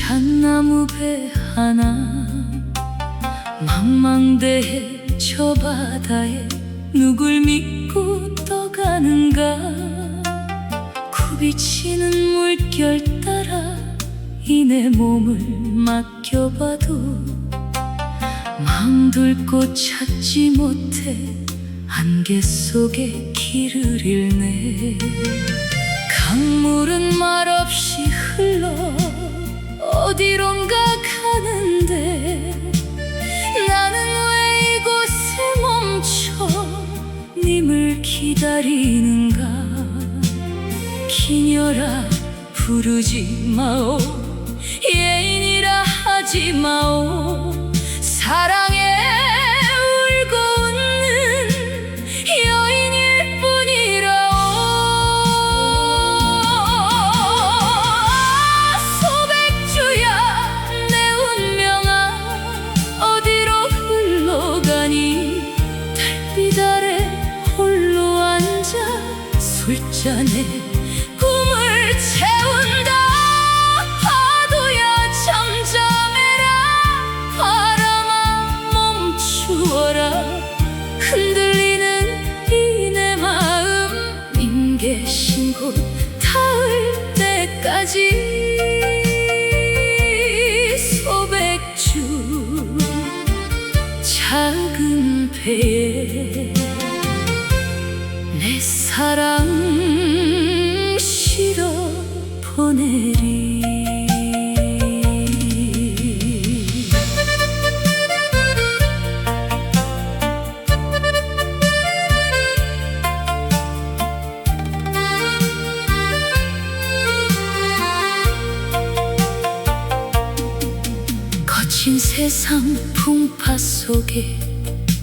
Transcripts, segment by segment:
잣나무 배 하나 망망대해 저 바다에 누굴 믿고 떠가는가. 굽이치는 물결 따라 이 내 몸을 맡겨봐도 마음 둘 곳 찾지 못해 안개 속에 길을 잃네. 강물은 말없이 흘러 어디론가 가는데 나는 왜 이곳에 멈춰 님을 기다리는가. 기녀라 부르지 마오, 예인이라 하지 마오. 사랑에 울고 웃는 여인일 뿐이라오. 소백주야 내 운명아 어디로 흘러가니. 달빛 아래 홀로 앉아 술잔에 꿈을 채운다. 파도야 잠잠해라, 바람아 멈추어라. 흔들리는 이 내 마음 님 계신 곳 닿을 때까지. 소백주 작은 배에 내 사랑 실어 보내리. 거친 세상 풍파 속에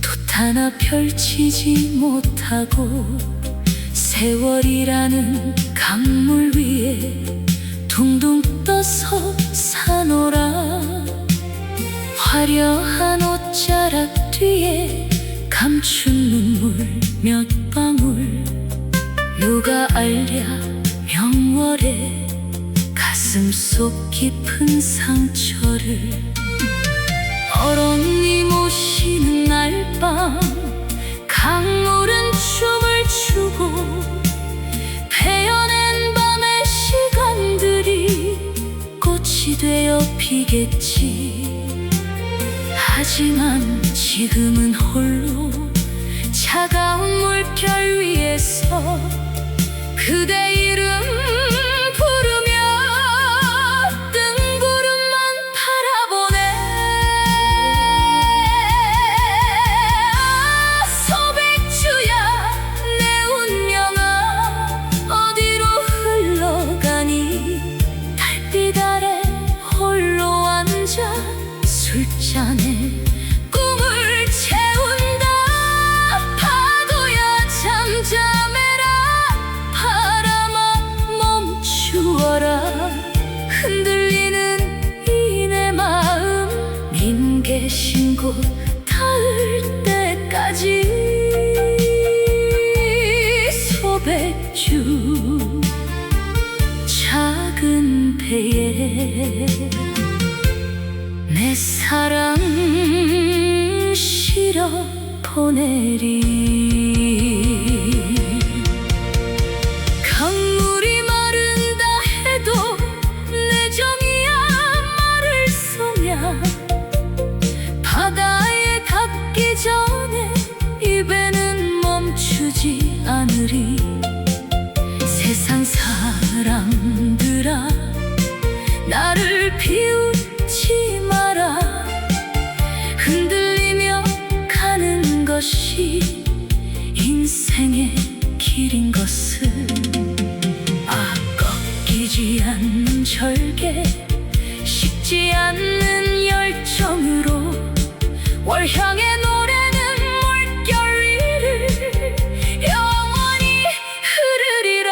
돛 하나 펼치지 못하고 세월이라는 강물 위에 둥둥 떠서 사노라. 화려한 옷자락 뒤에 감춘 눈물 몇 방울. 누가 알랴 명월에 가슴속 깊은 상처를. 어런니 모시는 날 밤 강물은 춤을 추고 베어낸 밤의 시간들이 꽃이 되어 피겠지. 하지만 지금은 홀로 차가운 물결 위에서 그대 이름 부르며 뜬구름만 바라보네. 소백주야 내 운명아 어디로 흘러가니. 달빛 아래 홀로 앉아 술잔에 꿈을 채운다. 파도야 잠잠해라, 바람아 멈추어라. 흔들리는 이 내 마음 님 계신 곳 닿을 때까지. 소백주 작은 배에 내 사랑 실어 보내리. 강물이 마른다 해도 내 정이야 말을 쏘냐. 바다에 닿기 전에 이 배는 멈추지 않으리. 세상 사람들아 나를 비웃지 마라. 흔들리며 가는 것이 인생의 길인 것을. 아 꺾이지 않는 절개, 식지 않는 열정으로 월향의 노래는 물결 위를 영원히 흐르리라.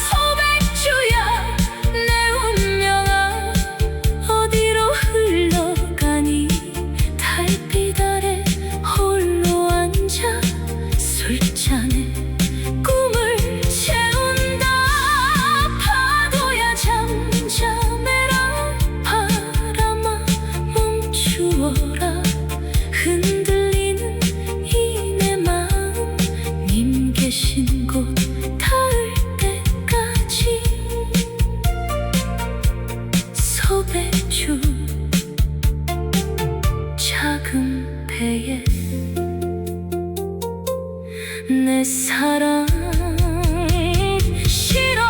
소백주야 내 운명아 어디로 흘러가니. 달빛 아래 홀로 앉아 술잔에 꿈을 채운다. 내 사랑 실어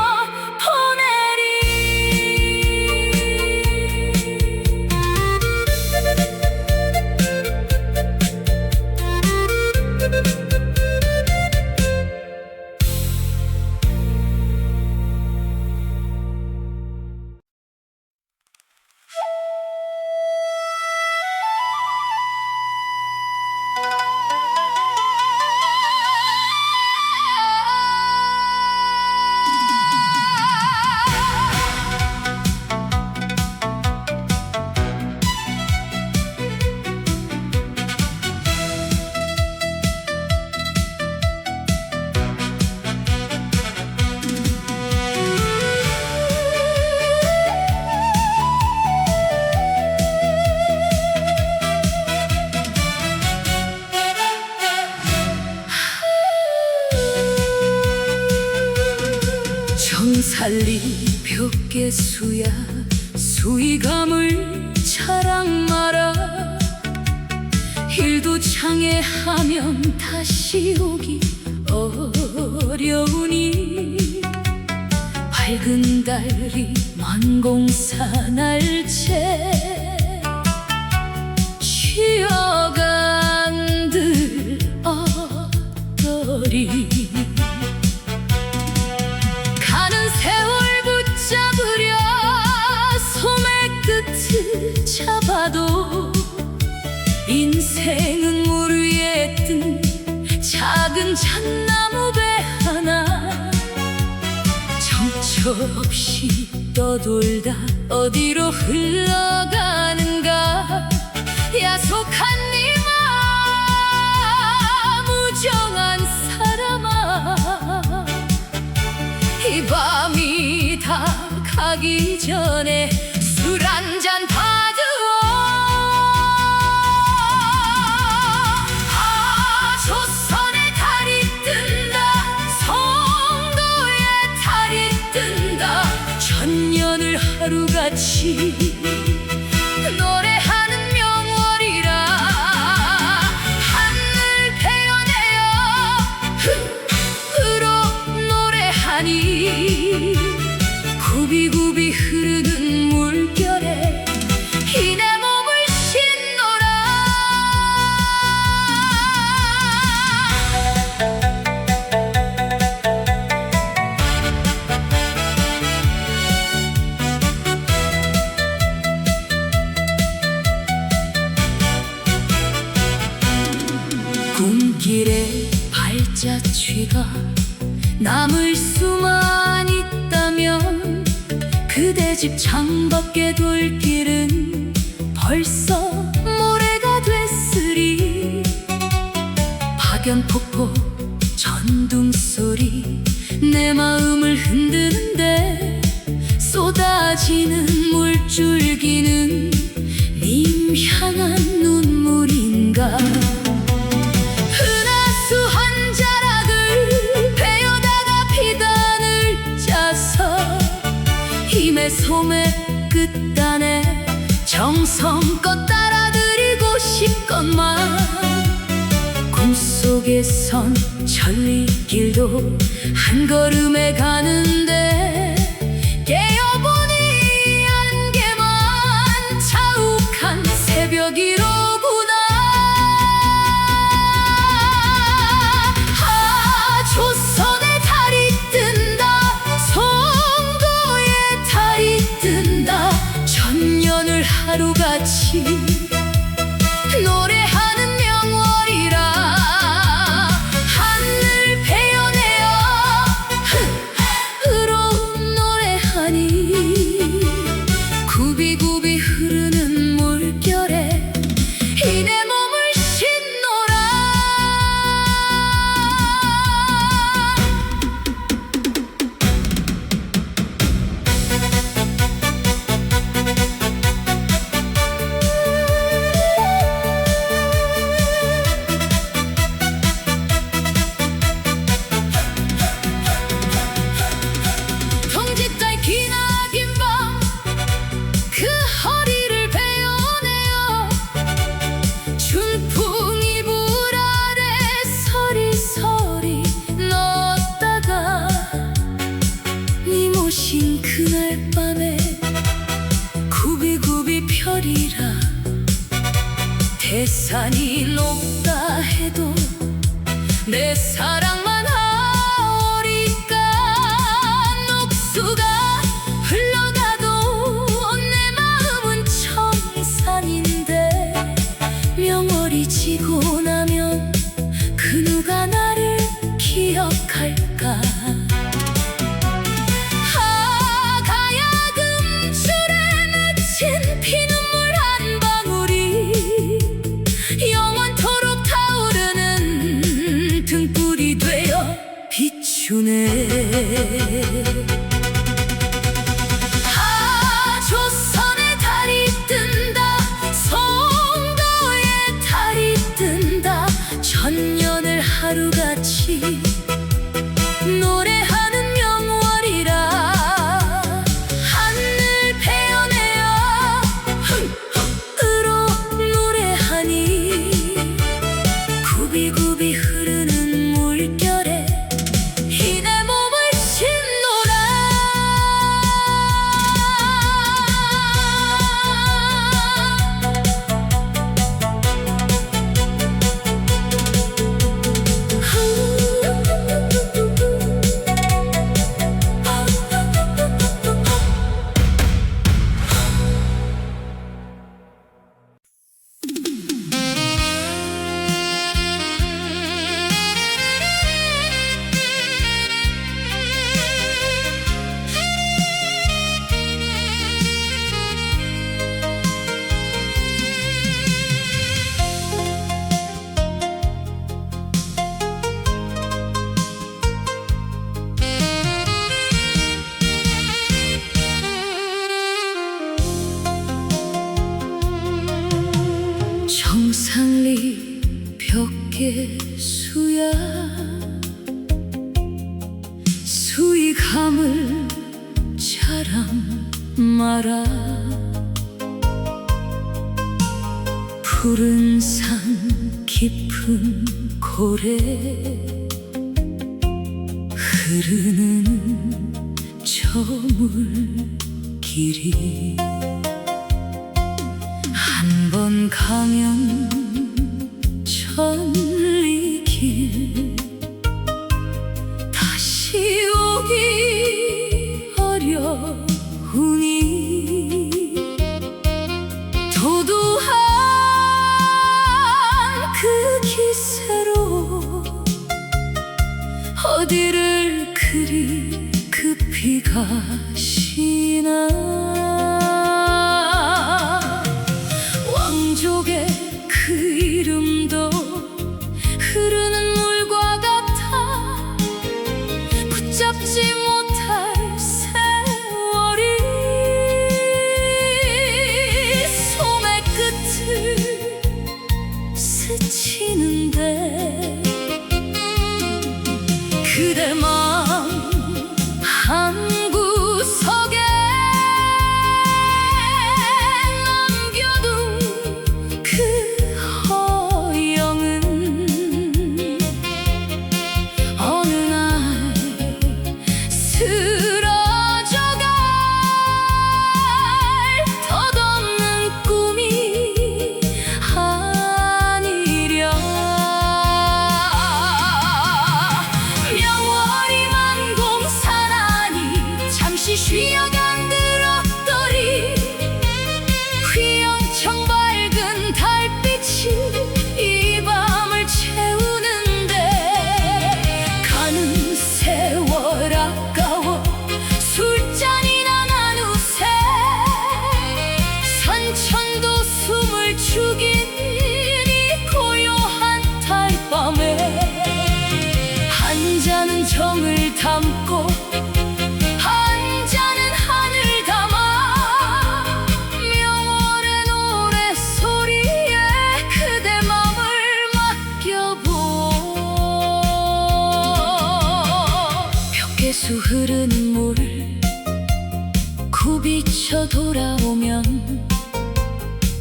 정살리 벽계수야 수위감을 자랑 마라. 일도 장애하면 다시 오기 어려우니 밝은 달이 만공사 날째 쉬어간들 어떠리. 잡아도 인생은 물 위에 뜬 작은 잣나무 배 하나. 정처 없이 떠돌다 어디로 흘러가는가. 야속한 니마 무정한 사람아, 이 밤이 다 가기 전에 술 한잔 받으오. 조선의 달이 뜬다, 송도의 달이 뜬다. 천년을 하루같이 노래하는 명월이라. 하늘 베어내어 흐로 노래하니 굽이굽이 흐르는 물결에 이 내 몸을 싣노라. 꿈길에 발자취가 남을 수만 있다면 그대 집 창밖에 돌길은 벌써 모래가 됐으리. 박연폭포 전둥소리 내 마음을 흔드는데 쏟아지는 물줄기는 님 향한 눈물인가. 은하수 한 자락을 베어다가 비단을 짜서 힘의 소매 끝단에 정성껏 따라드리고 싶건만 꿈속에선 천리길도 한 걸음에 가는데 깨어보니 안개만 자욱한 새벽이로구나. 조선의 달이 뜬다, 송도의 달이 뜬다. 천년을 하루같이 노래하는 명월이라. 하늘 베어내어 흐로 노래하니 굽이굽이 흐르는 물결에 이 내 몸을 싣노라. 내 사랑만 하오리까. 녹수가 흘러가도 내 마음은 청산인데, 명월이 지고 나면 그 누가 나를 기억할까. 가야금 줄에 맺힌 피눈물 한 방울이 영원토록 타오르는 등불이 되어 비추네. 조선의 달이 뜬다, 송도의 달이 뜬다. 천년을 하루같이 노래하는 명월이라. 하늘 베어내어 흥흥으로 노래하니, 굽이굽이 흐르는 물결에 이 내 몸을 싣노라. 정상리 벽계수야, 수위감을 자랑 마라. 푸른 산 깊은 고래 흐르는 저 물길이 한 번 가면 천리길, 다시 오기 어려우니 도도한 그 기세로 어디를 그리 급히 가시나. 왕족의 그 이름도 흐르는 물과 같아 붙잡지 못할 세월이 소매 끝을 스치는데, 그대 마음 한구석에 남겨둔 그 허영은 어느 날 쓰러져갈 덧없는 꿈이 아니랴. 명월이 만공산하니 잠시 쉬어간 들었더리. 휘영청 밝은 달빛이 이 밤을 채우는데, 가는 세월 아까워 술잔이나 나누세. 산천도 숨을 죽인 이 고요한 달밤에 한 잔은 정을 담고 한 잔은 하늘 담아, 명월의 노래소리에 그대 맘을 맡겨보. 벽계수 흐르는 물 굽이쳐 돌아오면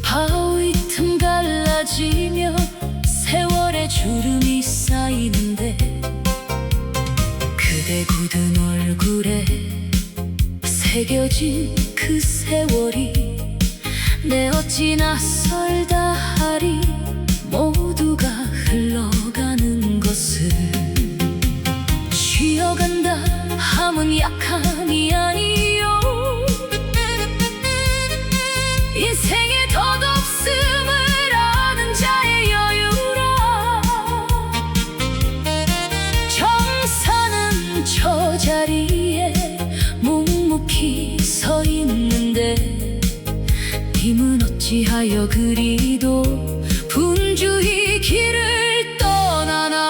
바위 틈 갈라지며 세월의 주름이 쌓이는데, 그대 굳은 얼굴에 새겨진 그 세월이 내 어찌 낯설다 하리. 모두가 흘러가는 것을 하여 그리도 분주히 길을 떠나나.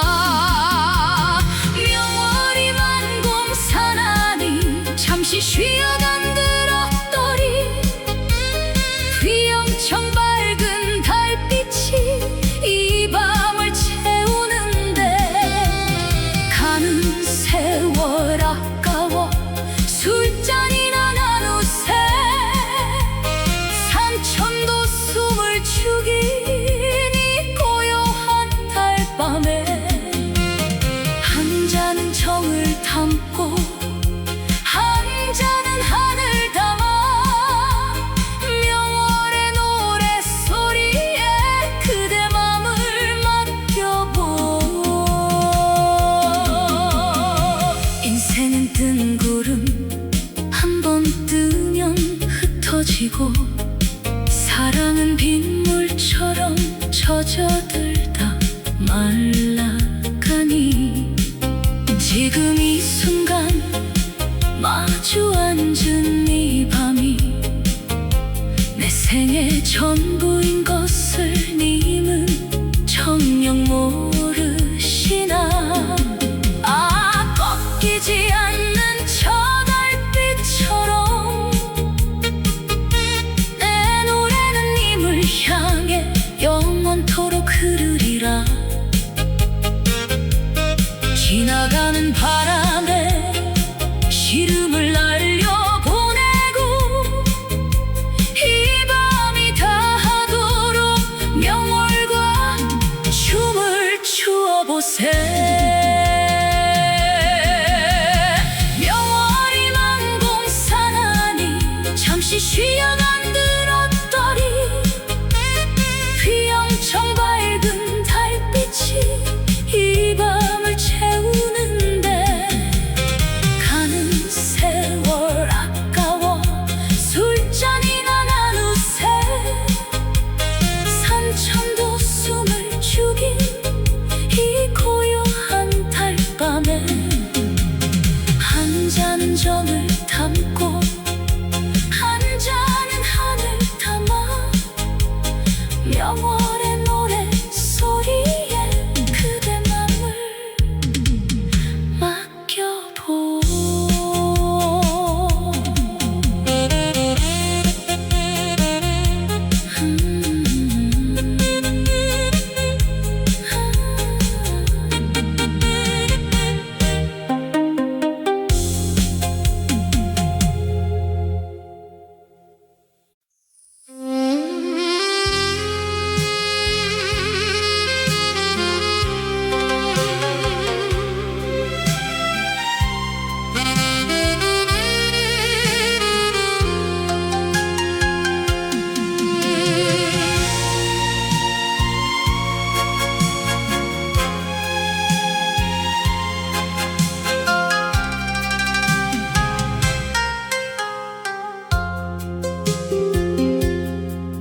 명월이 만공산하니 잠시 쉬어간 들었더리. 휘영청 밝은 달빛이 이 밤을 채우는데 가는 세월 아까워 술잔이나 나누세. 산천도 숨을 죽인 이 고요한 달밤에 한 잔은 정을 담고 한 잔은 하늘 담아 명월의 노랫소리에 그대 맘을 맡겨보. 인생은 뜬 구름 한 번 뜨면 흩어지고 사랑은 빗물처럼 젖어들다 말라가니. 지금 이 순간 마주 앉은 이 밤이 내 생의 전부인 것을 님은 정녕 모르시나. 아, 꺾이지 않는 저 달빛처럼 내 노래는 님을 향해 영원토록 흐르리라. 지나가는 바람에 시름을 날려보내고 이 밤이 다하도록 명월과 춤을 추어보세. 명월이 만공산하니 잠시 쉬어간 들었더리. 휘영청 밝은 달빛이 이 밤을 채우는데 가는 세월 아까워 술잔이나 나누세. 산천도 숨을 죽인 이 고요한 달밤에 한 잔은 정을 담고 한 잔은 하늘 담아 명월의 노랫소리에 그대 맘을 맡겨보.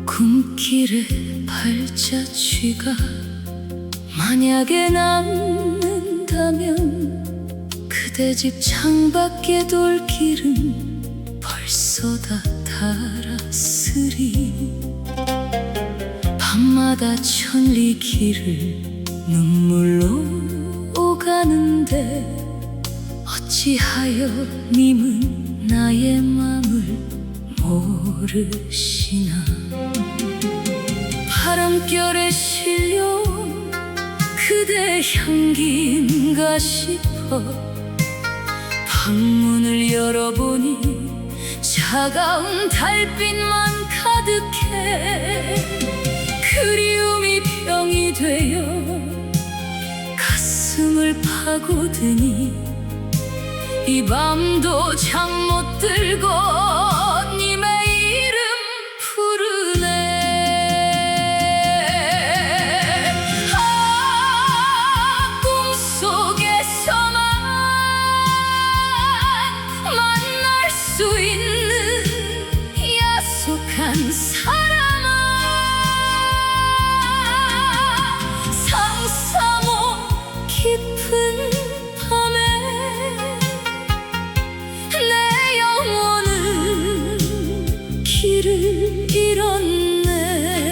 굶길의 발자취가 만약에 남는다면 그대 집 창밖에 돌길은 벌써 다 달았으리. 밤마다 천리길을 눈물로 오가는데 어찌하여 님은 나의 맘을 모르시나. 바람결에 실려 그대 향기인가 싶어 방문을 열어보니 차가운 달빛만 가득해. 그리움이 병이 되어 가슴을 파고드니 이 밤도 잠 못 들고 님의 이름 부르네. 아, 꿈속에서만 만날 수 있는 야속한 사람아. 상사모 깊은 밤에 내 영혼은 길을 잃었네.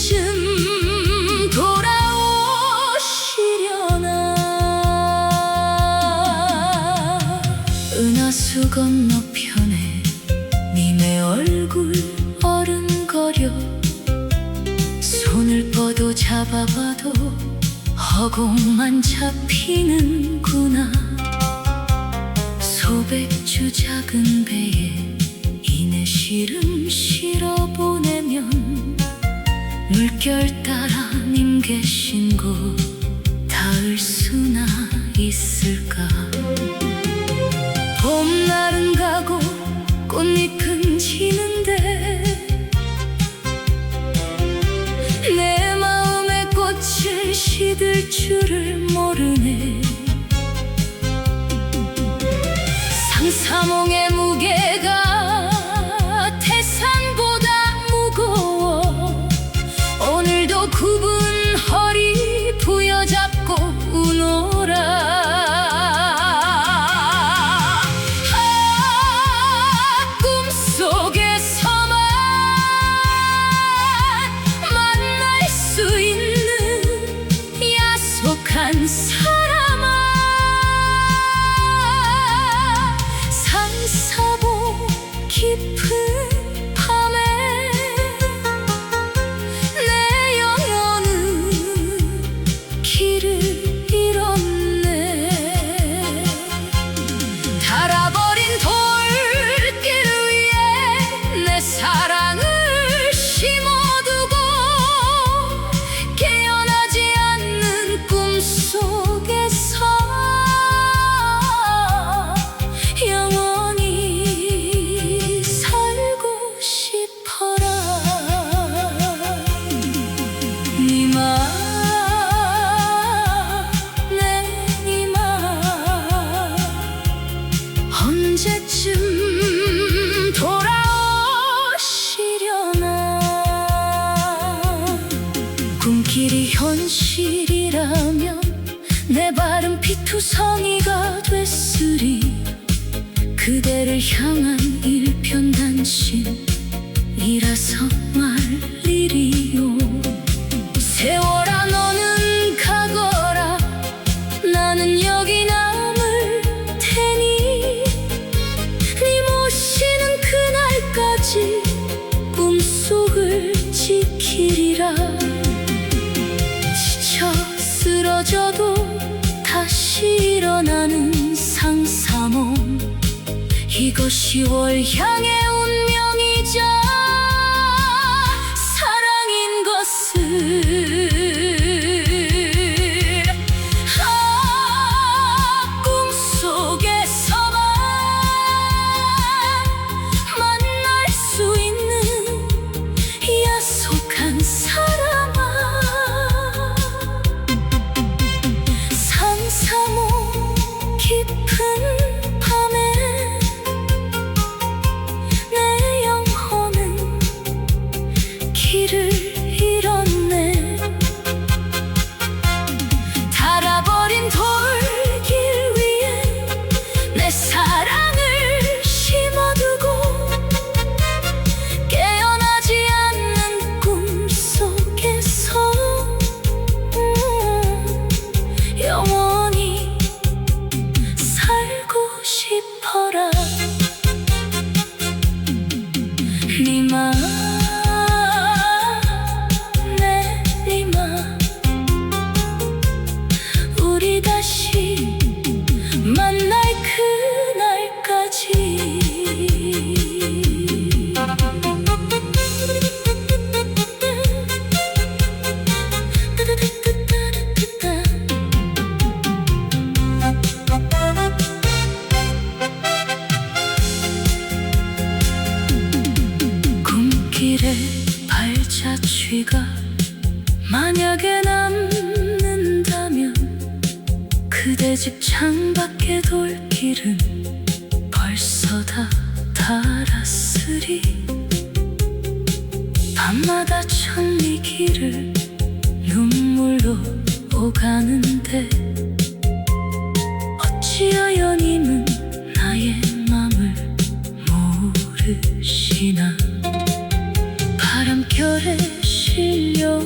언제쯤 돌아오시려나. 은하수 건너편에 님의 얼굴 어른거려. 손을 뻗어 잡아봐도 허공만 잡히는구나. 소백주 작은 배에 이내시름 실어 보내면 물결 따라 님 계신 곳 닿을 수나 있을까. 봄날은 가고 꽃잎은 지는데 내 마음의 꽃을 시들 줄을 모르네. 상사몽의 무게가 태산보다 무거워. 오늘도 굽은 허리 부여잡고 우노라. 꿈속에서만 만날 수 있는 야속한 사람아. 산사보 깊은 밤에 내 영혼은 길을 잃었네. 닳아버린 돌길 위에 내 사랑을 심어두고 깨어나지 않는 꿈속에서 영원히 살고 싶어라. 니마 내 니마 언제쯤 돌아오시려나. 꿈길이 현실이라면 내 발은 피투성이가 됐으리. 그대를 향한 일편단심이라서 말리리요. 세월아 너는 가거라. 나는 여기 남을 테니 네 모시는 그날까지 꿈속을 지키리라. 지쳐 쓰러져도 다시 일어나는 상사몽. 이것이 월향의 운명이자 사랑인 것을. 꿈속에서만 만날 수 있는 야속한 사람아. 산사몽 깊은 밤에 내 영혼은 길을 잃었네. 닳아버린 돌길 위에 내 사랑을 심어두고 깨어나지 않는 꿈속에서 영원히 살고 싶어라. 니마 내 니마 우리 다시 만날 그날까지. 꿈길에 발자취가 만약에 남는다면 그대 집 창밖의 돌길은 벌써 다 달았으리. 밤마다 천리길을 눈물로 오가는데 어찌하여 님은 나의 맘을 모르시나. 바람결에 실려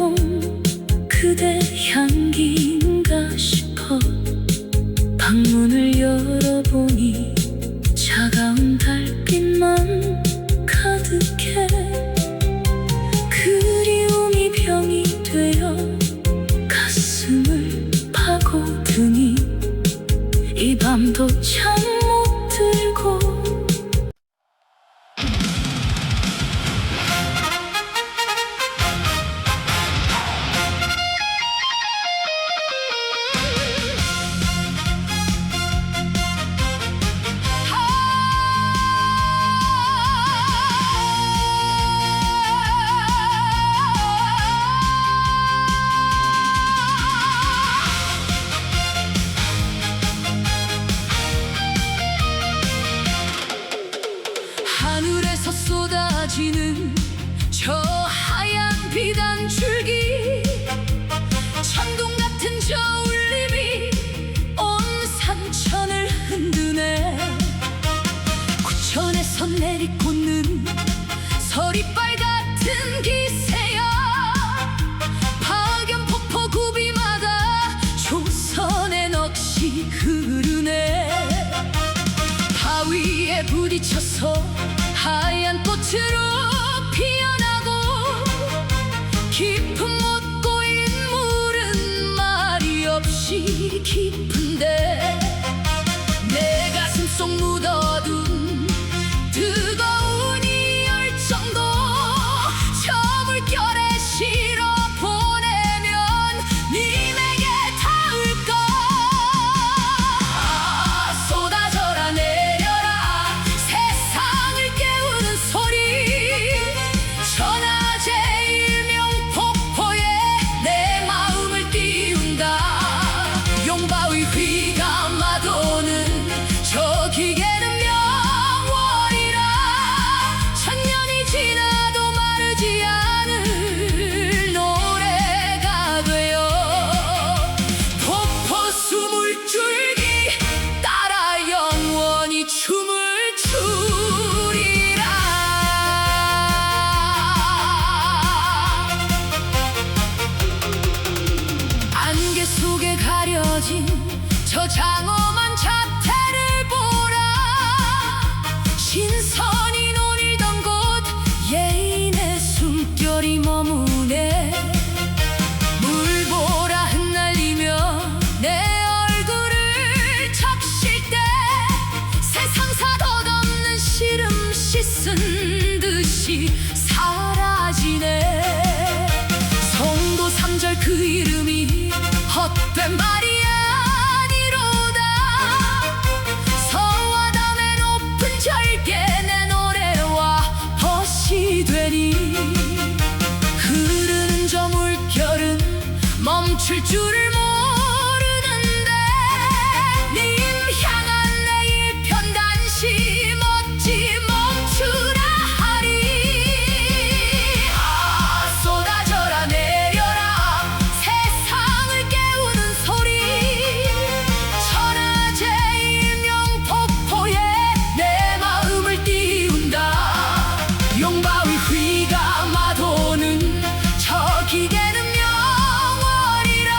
하얀 꽃으로 피어나고 깊은 못 고인 물은 말이 없이 깊은데 내 가슴 속 묻어둔 뜨거운 이 열정도 저 물결에 실어 보내면 님에게 닿을까. 쏟아져라 내려라 세상을 깨우는 소리 천하제 일명 폭포에 내 마음을 띄운다. 용바위 휘가 마도는 저 기계는 명월이라 천년이 지나도 마르지 않을 노래가 되어 폭포 수물줄기 따라 영원히 춤을 추리라. 안개 속에 가려진 저 장엄한 자태를 보라. 신선이 논일던 곳 예인의 숨결이 머무네. 물보라 흩날리며 내 얼굴을 적실 때 세상사 덧없는 시름 씻은 듯이 사라지네. 성도 3절 그 이름이 헛된 말이 아니로다. 서와담의 높은 절개 내 노래와 벗이 되니 흐르는 저 물결은 멈출 줄을 모르는데 님 향한 내 일편 단시 멋지 멈추라 하리. 쏟아져라 내려라 세상을 깨우는 소리 천하제 일명 폭포에 내 마음을 띄운다. 용바위 휘가 마도는 저 기계는 명월이라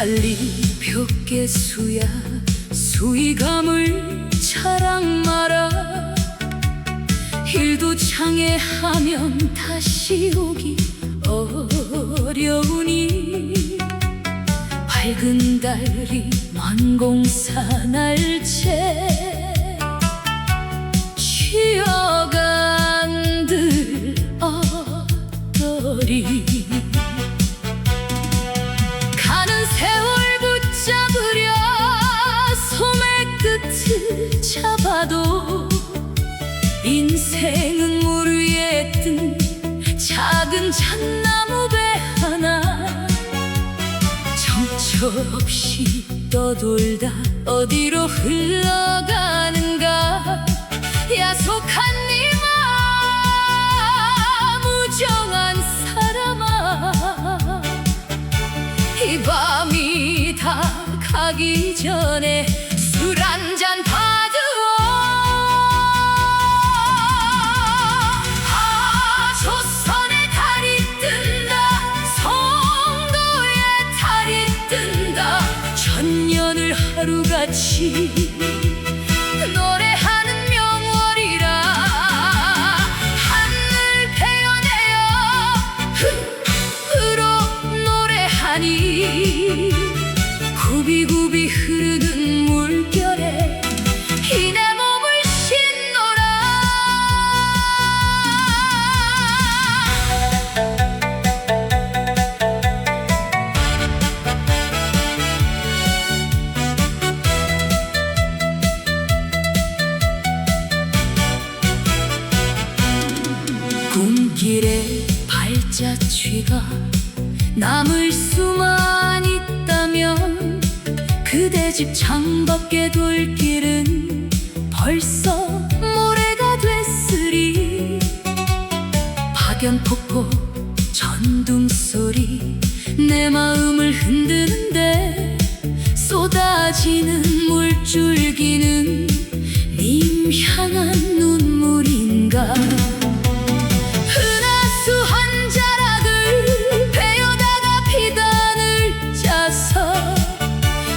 달리 벽계수야 수위감을 자랑 마라. 일도 장애하면 다시 오기 어려우니 밝은 달이 만공사 날째 쉬어간들 어떠리. 가는 세월 붙잡으려 소매 끝을 잡아도 인생은 물 위에 뜬 작은 잣나무 배 하나. 정처없이 떠돌다 어디로 흘러가는가. 야속한 니마 무정한 사람아, 이 밤이 다 가기 전에 술 한 잔 받으오. 아, 조선의 달이 뜬다, 송도의 달이 뜬다. 천년을 하루같이 노래하는 명월이라. 하늘 베어내어 흐로 노래하니 굽이굽이 흐르는 물결에 이 내 몸을 싣노라. 꿈길에 발자취가 남을 수만 있다면 그대 집 창밖의 돌길은 벌써 모래가 됐으리. 파견폭포 전등소리 내 마음을 흔드는데 쏟아지는 물줄기는 님 향한 눈물인가. 은하수 한 자락을 베어다가 비단을 짜서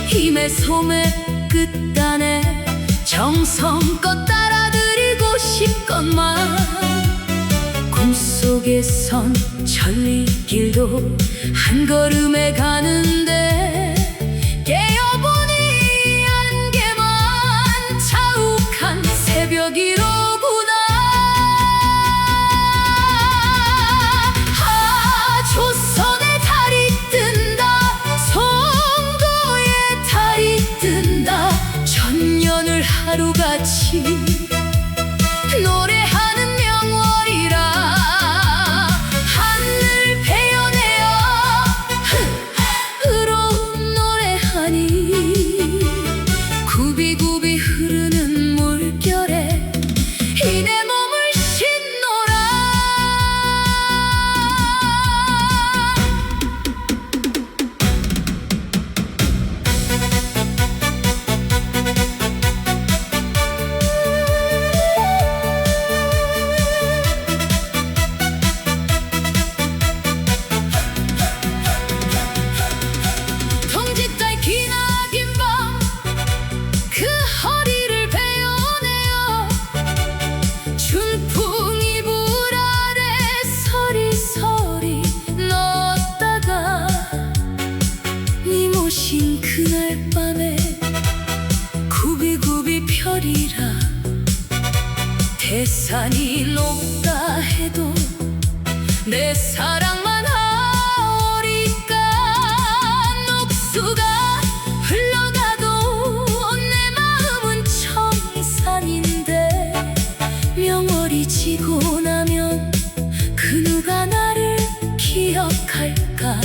힘의 소매 끝단에 정성껏 따라드리고 싶건만 꿈속에선 천리길도 한 걸음에 가는데 깨어보니 안개만 자욱한 새벽이로구나. 아, 조선의 달이 뜬다, 송도의 달이 뜬다. 천년을 하루같이 노래하는 명월이라. 하늘 베어내어 으로 노래하니 굽이굽이 흐르는 물결에 이 내 몸을 싣노라. 동짓달 기나긴 밤 그 허리를 베어내어 춘풍이 불 아래 서리서리 넣었다가 네 모신 그날 밤에 굽이굽이 펴리라. 태산이 높다 해도 내 사랑만 하오리까. 녹수가 흘러가도 내 마음은 청산인데 명월이 지고 나면 그 누가 나를 기억할까.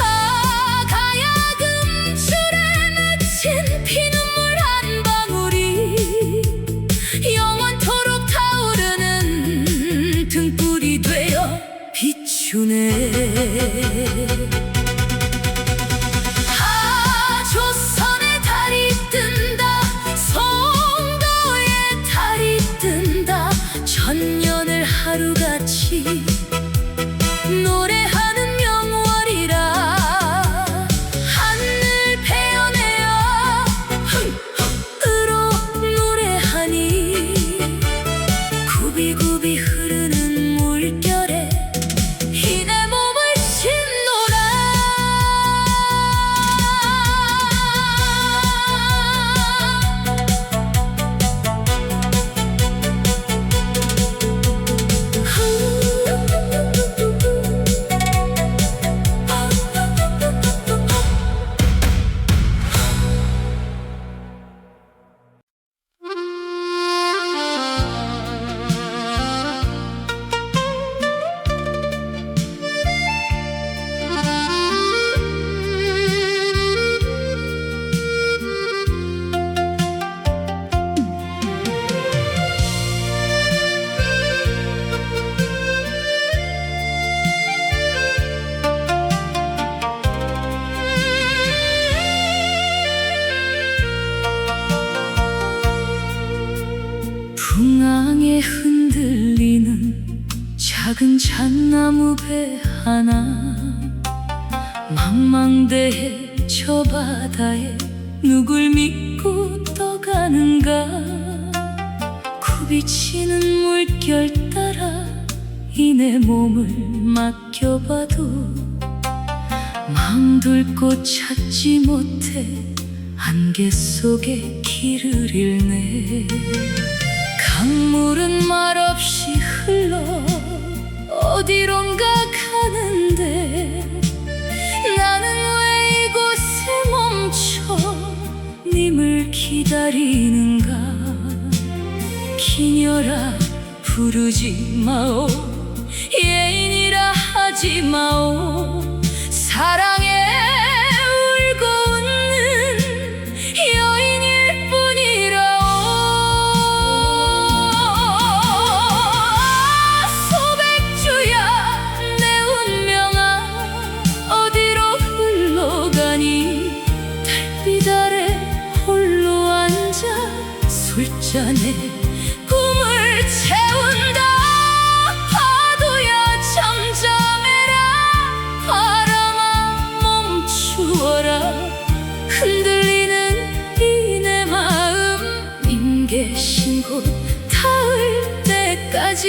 아, 가야금 줄에 맺힌 피눈물 한 방울이 영원토록 타오르는 등불이 되어 비추네. 아, 조선의 달이 뜬다, 송도의 달이 뜬다. 바람에 흔들리는 작은 잣나무 배 하나, 망망대해 저 바다에 누굴 믿고 떠가는가. 굽이치는 물결 따라 이 내 몸을 맡겨봐도 마음 둘 곳 찾지 못해 안개 속에 길을 잃네. 강물은 말없이 흘러 어디론가 가는데 나는 왜 이곳에 멈춰 님을 기다리는가. 기녀라 부르지 마오, 예인이라 하지 마오. 사랑에 울고 웃는 여인일 뿐이라오. 소백주야 내 운명아 어디로 흘러가니. 달빛 아래 홀로 앉아 술잔에 꿈을 채운다. 파도야 잠잠해라. 바람아 멈추어라. 흔들리는 이 내 마음 임계 신고 닿을 때까지.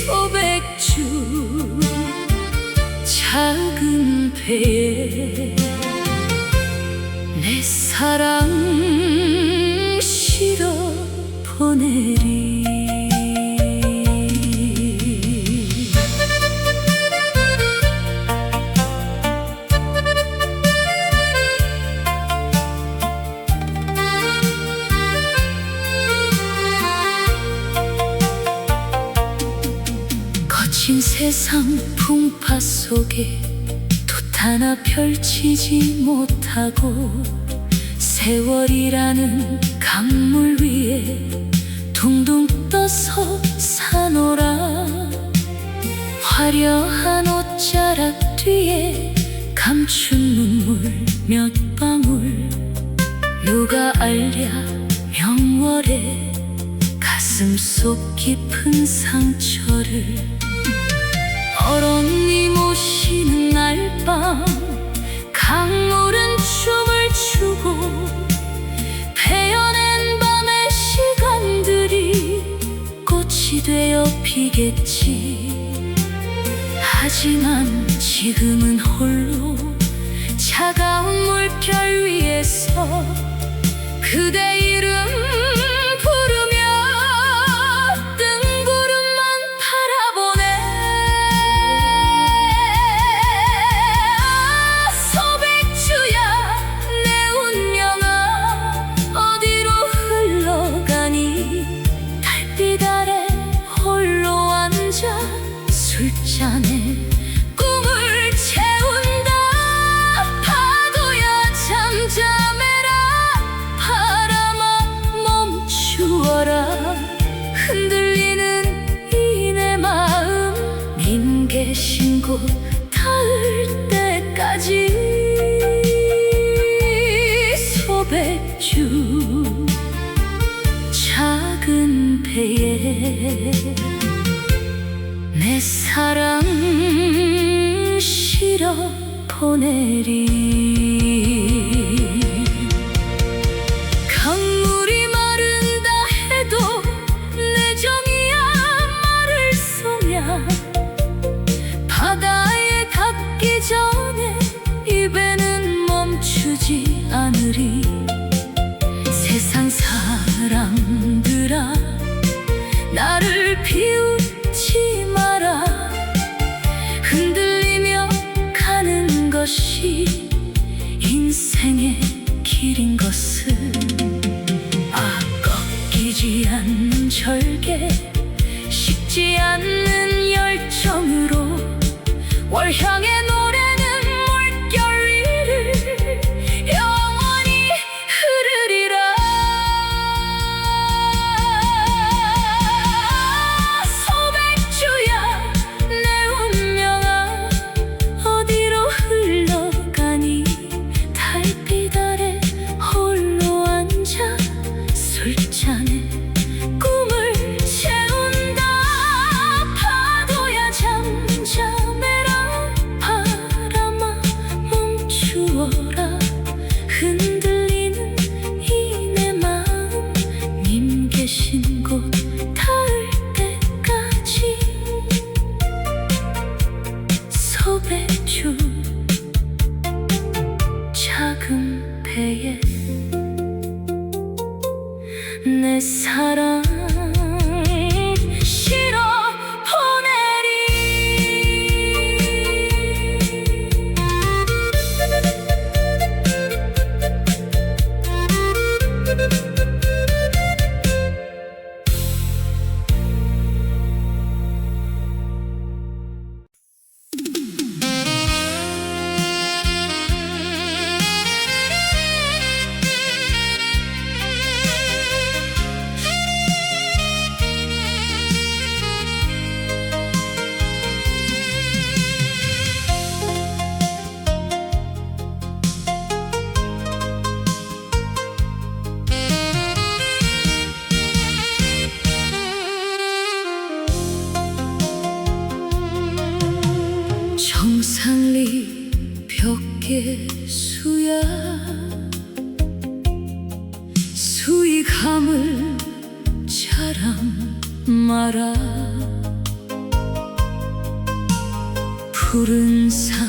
소백주 작은 배에 내 사랑 실어 보내리. 거친 세상 풍파 속에 돛 하나 펼치지 못하고 세월이라는 강물 위에 둥둥 떠서 사노라. 화려한 옷자락 뒤에 감춘 눈물 몇 방울. 누가 알랴 명월에 가슴 속 깊은 상처를. 어런이 모시는 날밤 강물은 춤을 추고 베어낸 밤의 시간들이 꽃이 되어 피겠지. 하지만 지금은 홀로 차가운 물결 위에서 그대 이름 부르며 뜬구름만 바라보네. 소백주야 내 운명아 어디로 흘러가니. 달빛 아래 홀로 앉아 술잔에 꿈을 채운다. 파도야 잠잠해라. 바람아 멈추어라. 흔들리는 이 내 마음 님 계신 곳 닿을 때까지. 소백주 작은 배에 내 사랑 실어 보내리. 강물이 마른다 해도 내 정이야 말을 쏘냐. 바다에 닿기 전에 이 배는 멈추지 않으리. 세상 사람들아 나를 비웃지 마라. 흔들리며 가는 것이 인생의 길인 것을. 꺾이지 않는 절개 식지 않는 열정으로 월향의 노래는 물결 위를 영원히 흐르리라. 소백주야 내 운명아 어디로 흘러가니. 달빛 아래 홀로 앉아 술잔에 내 사랑 실어 정상리 벽계수야 수위감을 자랑 마라 푸른 산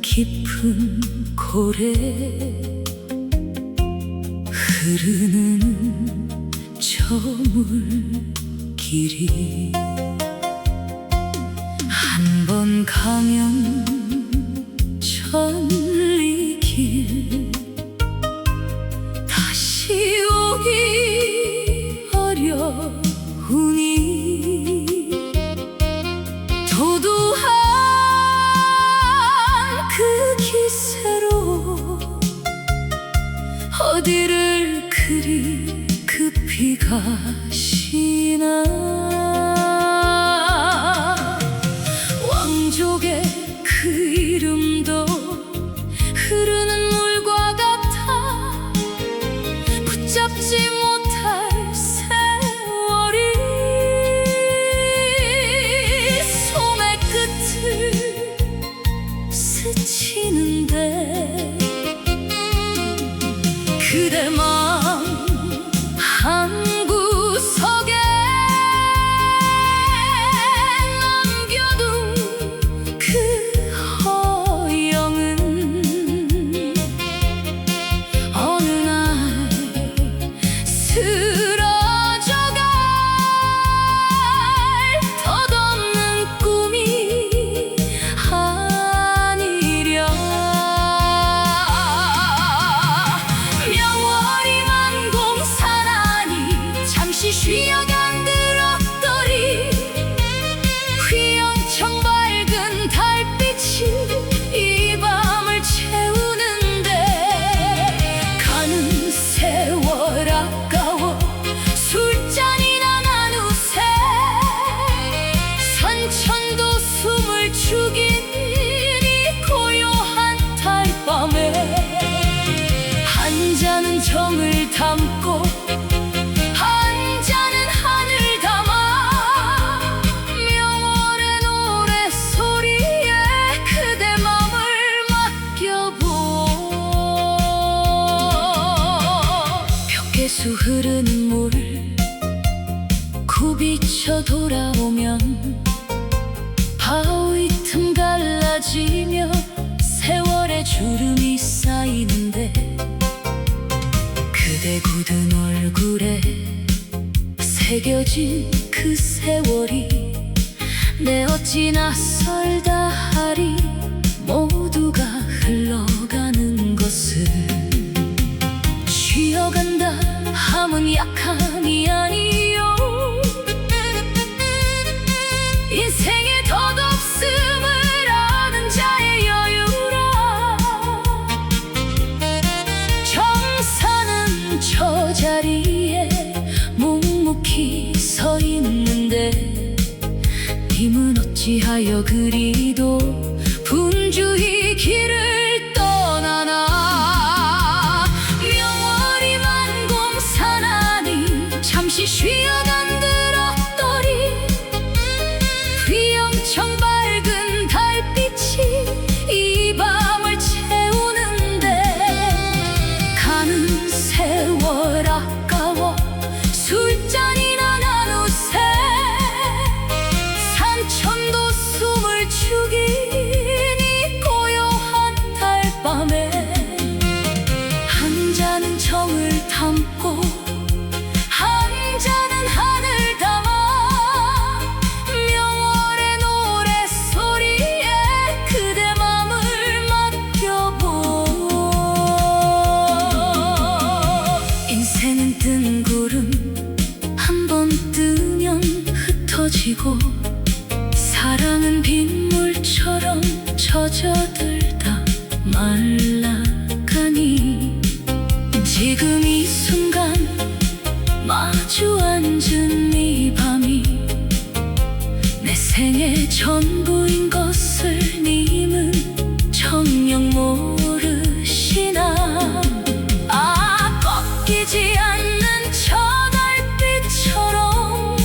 깊은 고래 흐르는 저물길이 한 번 가면 천리길 다시 오기 어려우니 도도한 그 기세로 어디를 그리 급히 가시나 왕족의 그 이름도 흐르는 물과 같아 붙잡지 못할 세월이 소매 끝을 스치는데 그대 맘 한구석에 쉬어간 들었더리 휘영청 밝은 달빛이 이 밤을 채우는데 가는 세월 아까워 술잔이나 나누세 산천도 숨을 죽인 이 고요한 달밤에 한 잔은 정을 담고 수 흐르는 물 굽이쳐 돌아오면 바위 틈 갈라지며 세월의 주름이 쌓이는데 그대 굳은 얼굴에 새겨진 그 세월이 내 어찌 낯설다 하리 모두가 흘러가는 것을 쉬어간다 함은 약함이 아니요 인생의 덧없음을 아는 자의 여유라 정사는 저 자리에 묵묵히 서 있는데 님은 어찌하여 그리도 분주히 길을 떠나나 잠시 쉬어간 들었더리 휘영청 밝은 달빛이 이 밤을 채우는데 가는 세월 아까워 술잔이나 나누세 산천도 숨을 죽인 이 고요한 달밤에 한 잔은 정을 담고 한 든 구름 한 번 뜨면 흩어지고 사랑은 빗물처럼 젖어들다 말라가니 지금 이 순간 마주 앉은 이 밤이 내 생의 전부인 것을 님은 정녕 모르시나. 아, 꺾이지 않는 저 달빛처럼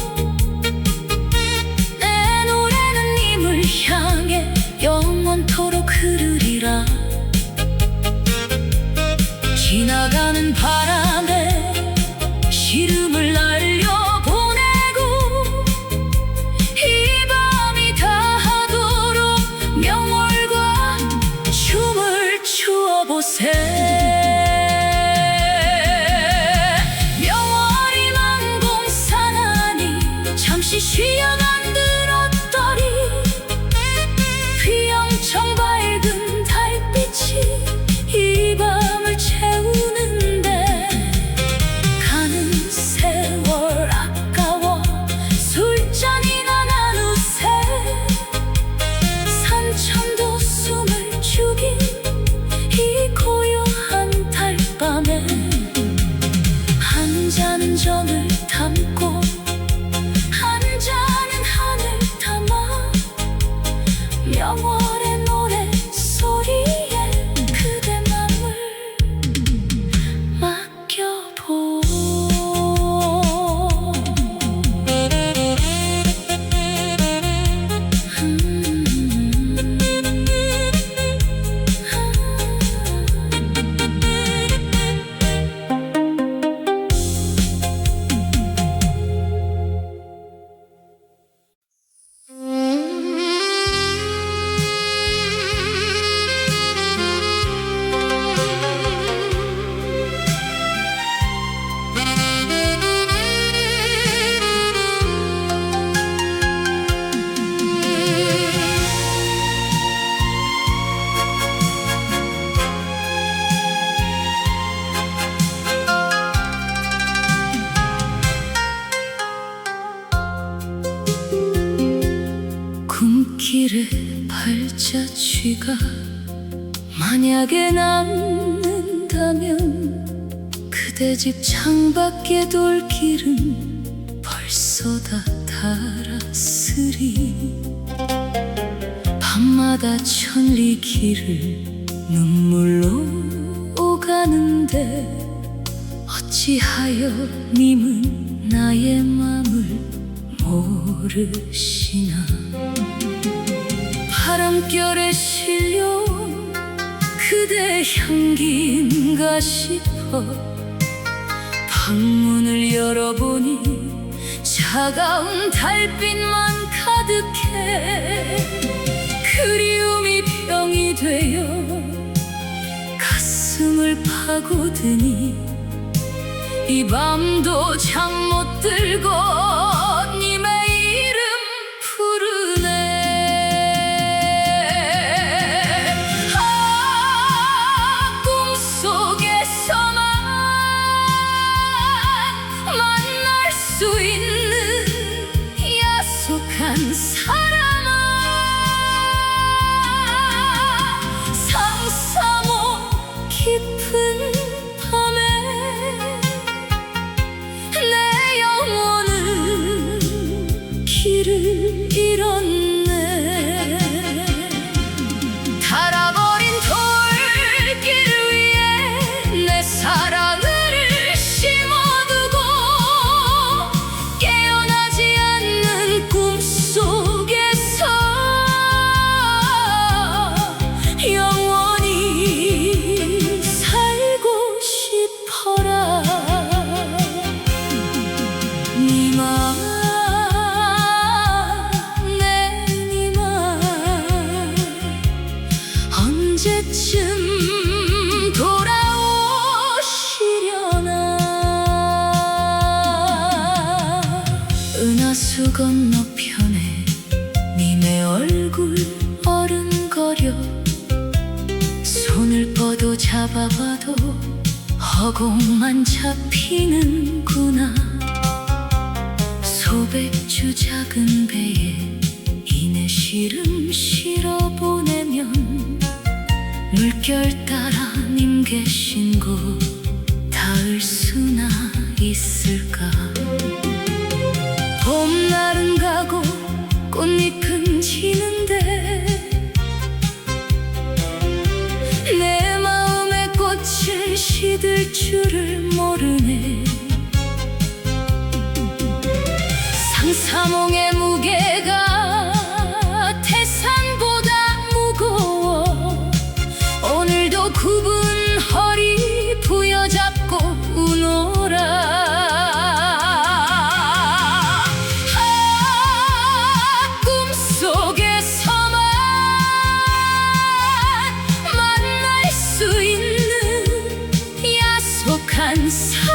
내 노래는 님을 향해 영원토록 흐르리라. 지나가는 바람에 시름을 날려보내고 이 밤이 다하도록 명월과 춤을 추어보세. 명월이 만공산하니 잠시 쉬어 만들었더리. 휘영청 밝은 달빛이 이 밤을 채우는데 가는 세월 아까워 술잔이나 나누세. 산천도 숨을 죽인 이 고요한 달밤에 한 잔은 정을 담고 한 잔은 하늘 담아 명월의 노래 소리에 그대 맘을 맡겨보. 꿈길의 발자취가 만약에 남는다면 그대 집 창밖에 돌길은 벌써 다 달았으리. 밤마다 천리길을 눈물로 오가는데 어찌하여 님은 나의 맘을 모르시나. 바람결에 실려 그대 향기인가 싶어 방문을 열어보니 차가운 달빛만 가득해. 그리움이 병이 되어 가슴을 파고드니 이 밤도 잠 못 들고 님의 이름 부르네. 아, 꿈속에서만 만날 수 있는 야속한 사람아, 상사모 깊은 길을 잃었네. 닳아버린 돌길 위에 내 사랑을 심어두고 깨어나지 않는 꿈속에서 영원히 살고 싶어라. 니마 언제쯤 돌아오시려나. 은하수 건너편에 님의 얼굴 어른거려 손을 뻗어 잡아봐도 허공만 잡히는구나. 소백주 작은 배에 이내시름 실어 보내면 물결 따라 님 계신 곳 닿을 수나 있을까. 봄날은 가고 꽃잎은 지는데 내 마음의 꽃을 시들 줄을 모르네. 상사몽의 무게가 태산보다 무거워. 오늘도 굽은 허리 부여잡고 우노라. 꿈속에서만 만날 수 있는 야속한 사람아.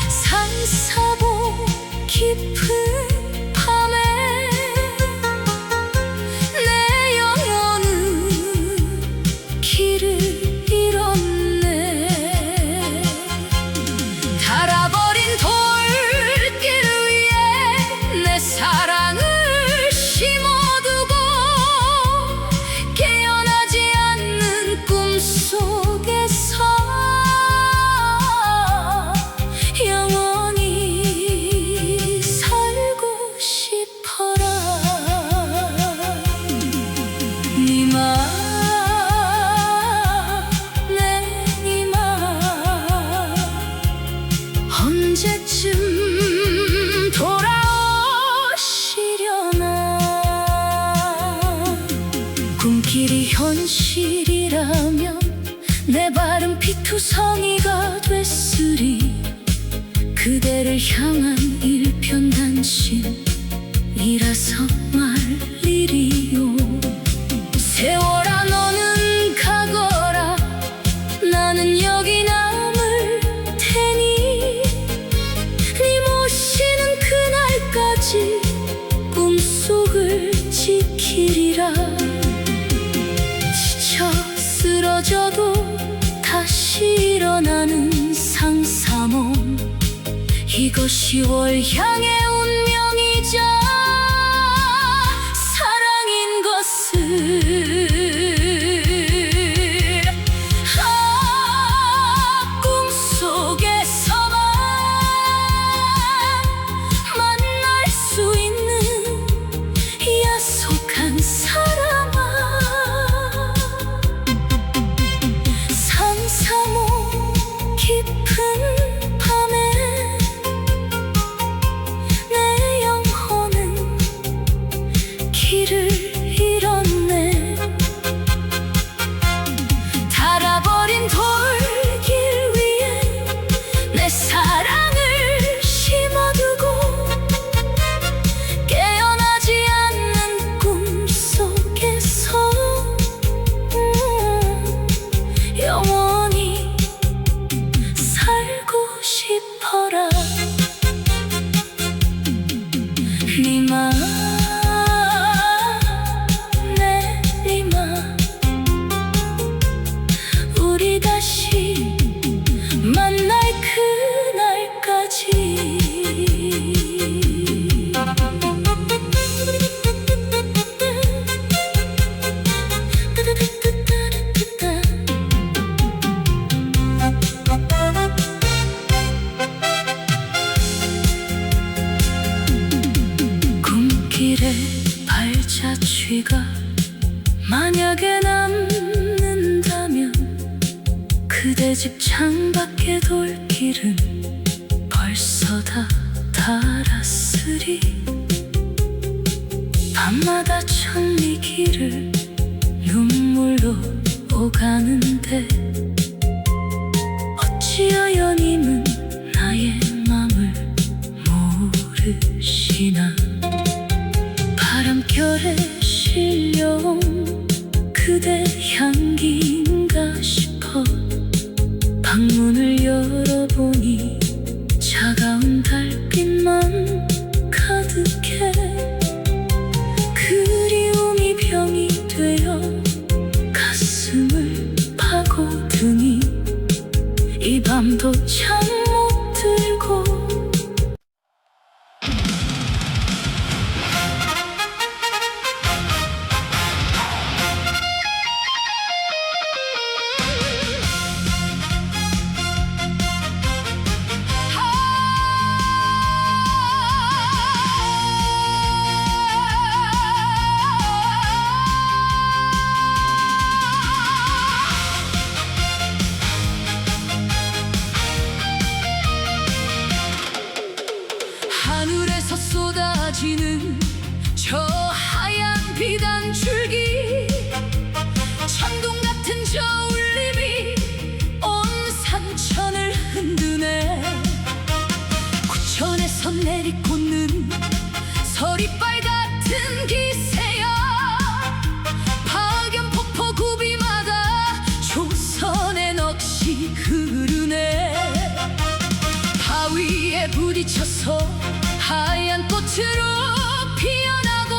산사보 깊은 밤에 내 영혼은 길을 잃었네. 닳아버린 돌길 위에 내 사랑을 심어두고 깨어나지 않는 꿈속에서 영원히 살고 싶어라. 니마 내 니마 언제쯤 돌아오시려나. 꿈길이 현실이라면 내 발은 피투성이가 됐으리. 그대를 향한 일편단심이라서 말리리요. 세월아 너는 가거라. 나는 여기 남을 테니 네 모시는 그날까지 꿈속을 지키리라. 지쳐 쓰러져도 다시 일어나는 상사몽. 이것이 월향의 운명이자 사랑인 것을. 꿈속에서만 만날 수 있는 야속한 사람아. 산사몽 깊은 밤에 내 영혼은 길을 잃었네. 닳아버린 돌길 위에 내 사랑을 심어두고 깨어나지 않는 꿈속에서 영원히 살고 싶어라. 니마 내 니마 우리 다시 만날 그날까지. 꿈길에 발자취가 만약에 남는다면 그대 집 창밖의 돌길은 벌써 다 달았으리. 밤마다 천리길을 눈물로 오가는데 어찌하여 님은 나의 맘을 모르시나. 바람결에 실려온 그대 향기인가 싶어 방문을 열어보니 차가운 달빛만 가득해. 그리움이 병이 되어 가슴을 이 밤도 잠 못 들고 하늘에서 쏟아지는 저 하얀 비단 줄기, 천둥 같은 저 울림이 온 산천을 흔드네. 구천에서 내리꽂는 서리빨 같은 기세야. 파견폭포 구비마다 조선의 넋이 흐르네. 바위에 부딪혀서 하얀 꽃으로 피어나고,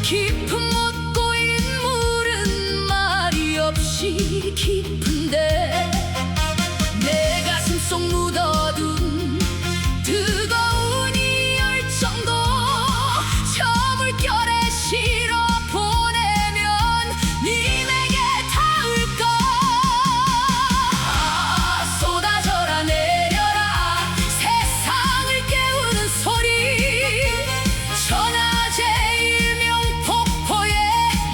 깊은 못 고인 물은 말이 없이 깊은데, 내 가슴 속 묻어둔 뜨거운 이 열정도 저 물결에 실어 보내면 님에게 닿을까. 쏟아져라 내려라 세상을 깨우는 소리, 천하제 일명 폭포에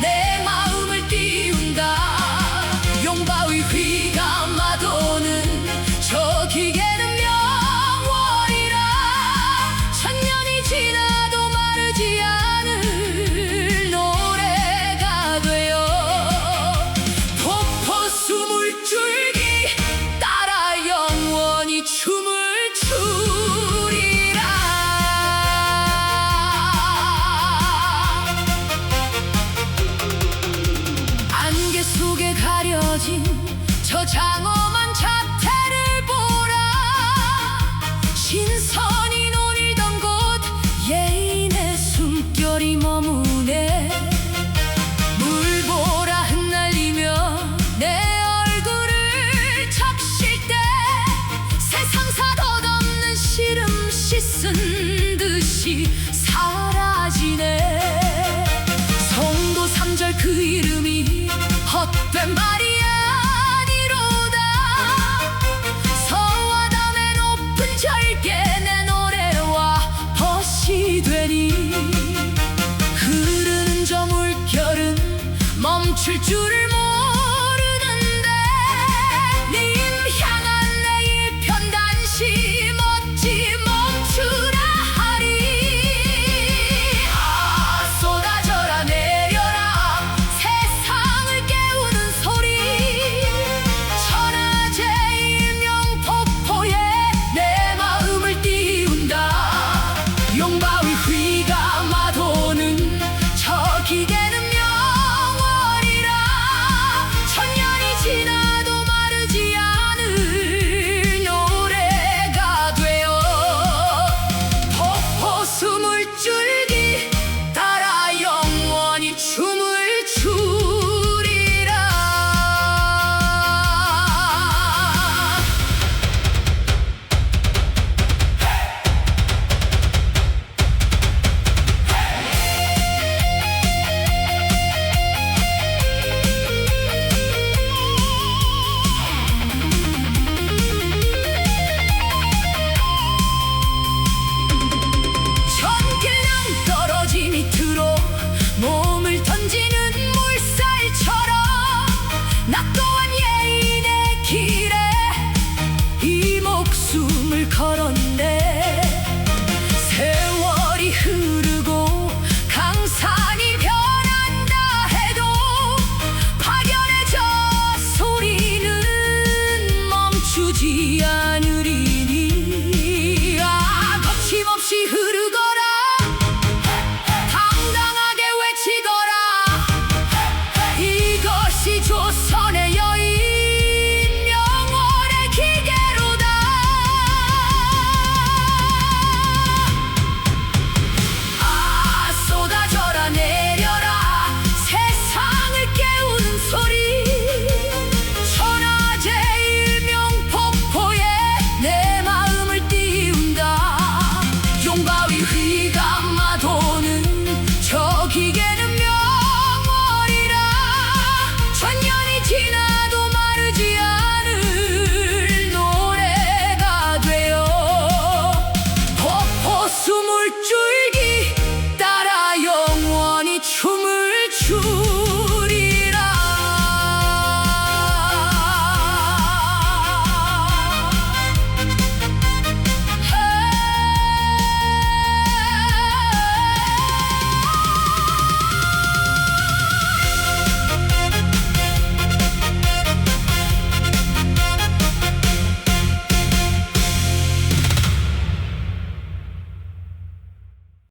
내 마음을 띄운다. 용바위 휘감아도는 저 기계는 명월이라, 천년이 지나도 마르지 않을 노래가 되어 폭포 수물줄기 따라 영원히 춤을 추리라. 안개 속에 가려진 저 장엄한 자태를 보라. 신선이 논일던 곳 예인의 숨결이 머무네. 물보라 흩날리며 내 얼굴을 적실 때, 세상사 덧없는 시름 씻은 듯이 사라지네. 성도 3절 그 이름이 헛된 말이 아니로다. 서와담의 높은 절개 내 노래와 벗이 되니, 흐르는 저 물결은 멈출 줄을